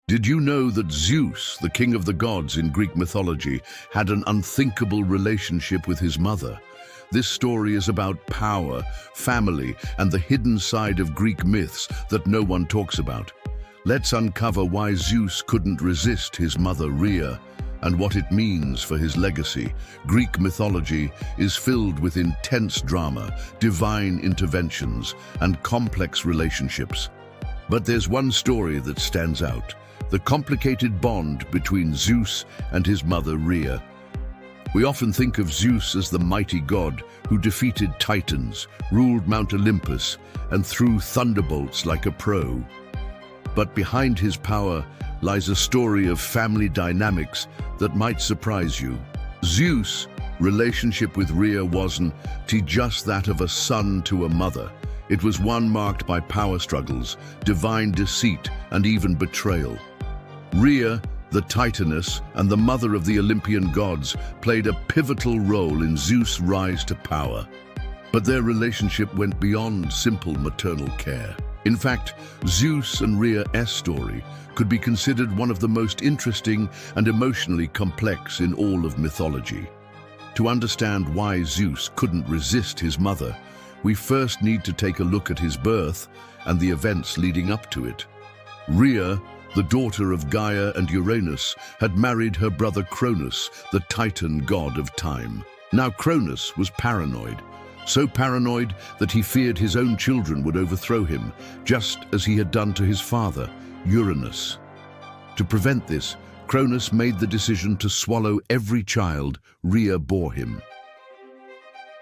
Did you know that Zeus, the king of the gods in Greek mythology, had an unthinkable relationship with his mother? This story is about power, family, and the hidden side of Greek myths that no one talks about. Let's uncover why Zeus couldn't resist his mother Rhea and what it means for his legacy. Greek mythology is filled with intense drama, divine interventions, and complex relationships. But there's one story that stands out: the complicated bond between Zeus and his mother Rhea. We often think of Zeus as the mighty god who defeated Titans, ruled Mount Olympus, and threw thunderbolts like a pro. But behind his power lies a story of family dynamics that might surprise you. Zeus' relationship with Rhea wasn't just that of a son to a mother. It was one marked by power struggles, divine deceit, and even betrayal. Rhea, the Titaness and the mother of the Olympian gods, played a pivotal role in Zeus' rise to power. But their relationship went beyond simple maternal care. In fact, Zeus and Rhea's story could be considered one of the most interesting and emotionally complex in all of mythology. To understand why Zeus couldn't resist his mother, we first need to take a look at his birth and the events leading up to it. Rhea, the daughter of Gaia and Uranus, had married her brother Cronus, the Titan god of time. Now Cronus was paranoid, so paranoid that he feared his own children would overthrow him, just as he had done to his father, Uranus. To prevent this, Cronus made the decision to swallow every child Rhea bore him.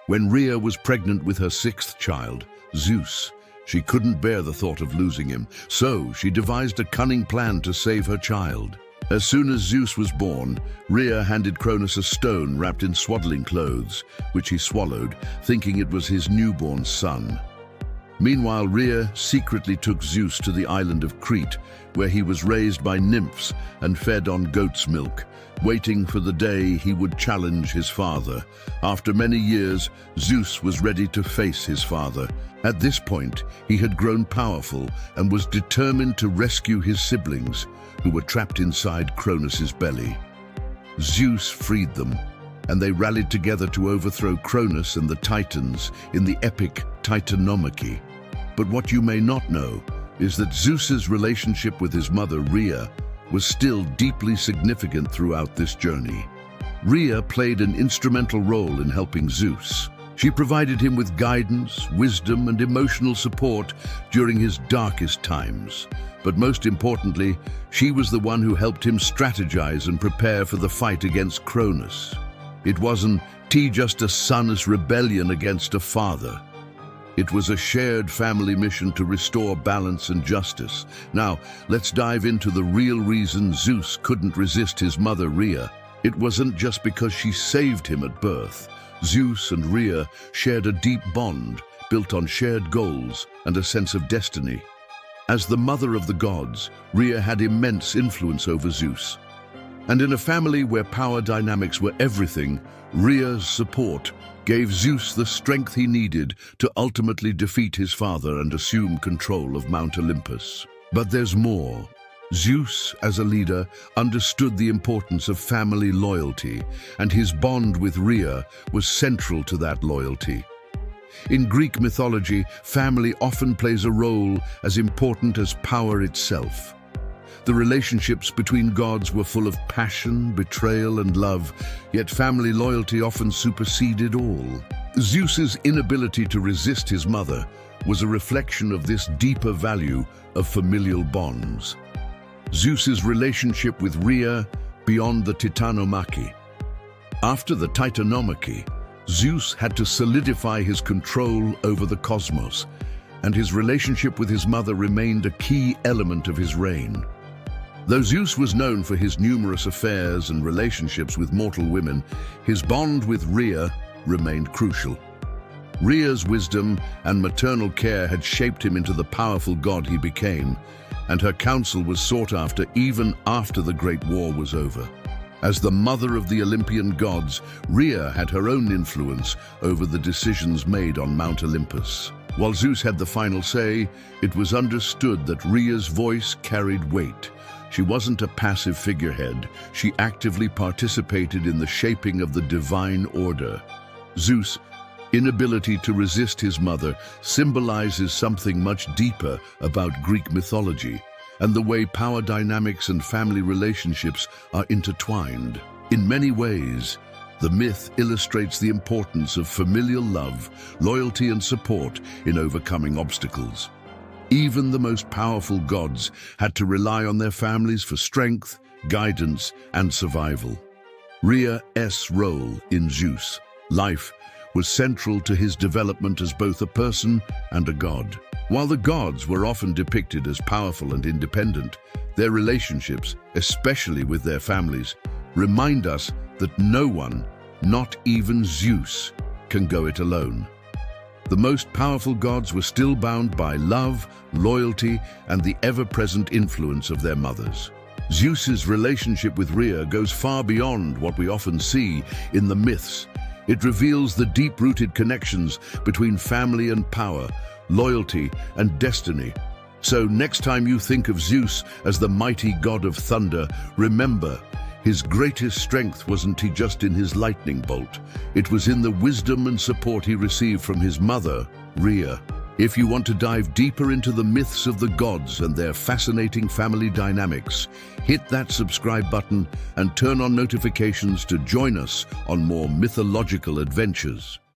When Rhea was pregnant with her sixth child, Zeus, she couldn't bear the thought of losing him, so she devised a cunning plan to save her child. As soon as Zeus was born, Rhea handed Cronus a stone wrapped in swaddling clothes, which he swallowed, thinking it was his newborn son. Meanwhile, Rhea secretly took Zeus to the island of Crete, where he was raised by nymphs and fed on goat's milk, waiting for the day he would challenge his father. After many years, Zeus was ready to face his father. At this point, he had grown powerful and was determined to rescue his siblings, who were trapped inside Cronus's belly. Zeus freed them, and they rallied together to overthrow Cronus and the Titans in the epic Titanomachy. But what you may not know is that Zeus's relationship with his mother Rhea was still deeply significant throughout this journey. Rhea played an instrumental role in helping Zeus. She provided him with guidance, wisdom, and emotional support during his darkest times. But most importantly, she was the one who helped him strategize and prepare for the fight against Cronus. It wasn't just a son's rebellion against a father. It was a shared family mission to restore balance and justice. Now, let's dive into the real reason Zeus couldn't resist his mother Rhea. It wasn't just because she saved him at birth. Zeus and Rhea shared a deep bond built on shared goals and a sense of destiny. As the mother of the gods, Rhea had immense influence over Zeus. And in a family where power dynamics were everything, Rhea's support gave Zeus the strength he needed to ultimately defeat his father and assume control of Mount Olympus. But there's more. Zeus, as a leader, understood the importance of family loyalty, and his bond with Rhea was central to that loyalty. In Greek mythology, family often plays a role as important as power itself. The relationships between gods were full of passion, betrayal, and love, yet family loyalty often superseded all. Zeus's inability to resist his mother was a reflection of this deeper value of familial bonds. Zeus's relationship with Rhea beyond the Titanomachy. After the Titanomachy, Zeus had to solidify his control over the cosmos, and his relationship with his mother remained a key element of his reign. Though Zeus was known for his numerous affairs and relationships with mortal women, his bond with Rhea remained crucial. Rhea's wisdom and maternal care had shaped him into the powerful god he became, and her counsel was sought after even after the Great War was over. As the mother of the Olympian gods, Rhea had her own influence over the decisions made on Mount Olympus. While Zeus had the final say, it was understood that Rhea's voice carried weight. She wasn't a passive figurehead. She actively participated in the shaping of the divine order. Zeus' inability to resist his mother symbolizes something much deeper about Greek mythology and the way power dynamics and family relationships are intertwined. In many ways, the myth illustrates the importance of familial love, loyalty, and support in overcoming obstacles. Even the most powerful gods had to rely on their families for strength, guidance, and survival. Rhea's role in Zeus' life was central to his development as both a person and a god. While the gods were often depicted as powerful and independent, their relationships, especially with their families, remind us that no one, not even Zeus, can go it alone. The most powerful gods were still bound by love, loyalty, and the ever-present influence of their mothers. Zeus's relationship with Rhea goes far beyond what we often see in the myths. It reveals the deep-rooted connections between family and power, loyalty and destiny. So next time you think of Zeus as the mighty god of thunder, remember, his greatest strength wasn't just in his lightning bolt. It was in the wisdom and support he received from his mother, Rhea. If you want to dive deeper into the myths of the gods and their fascinating family dynamics, hit that subscribe button and turn on notifications to join us on more mythological adventures.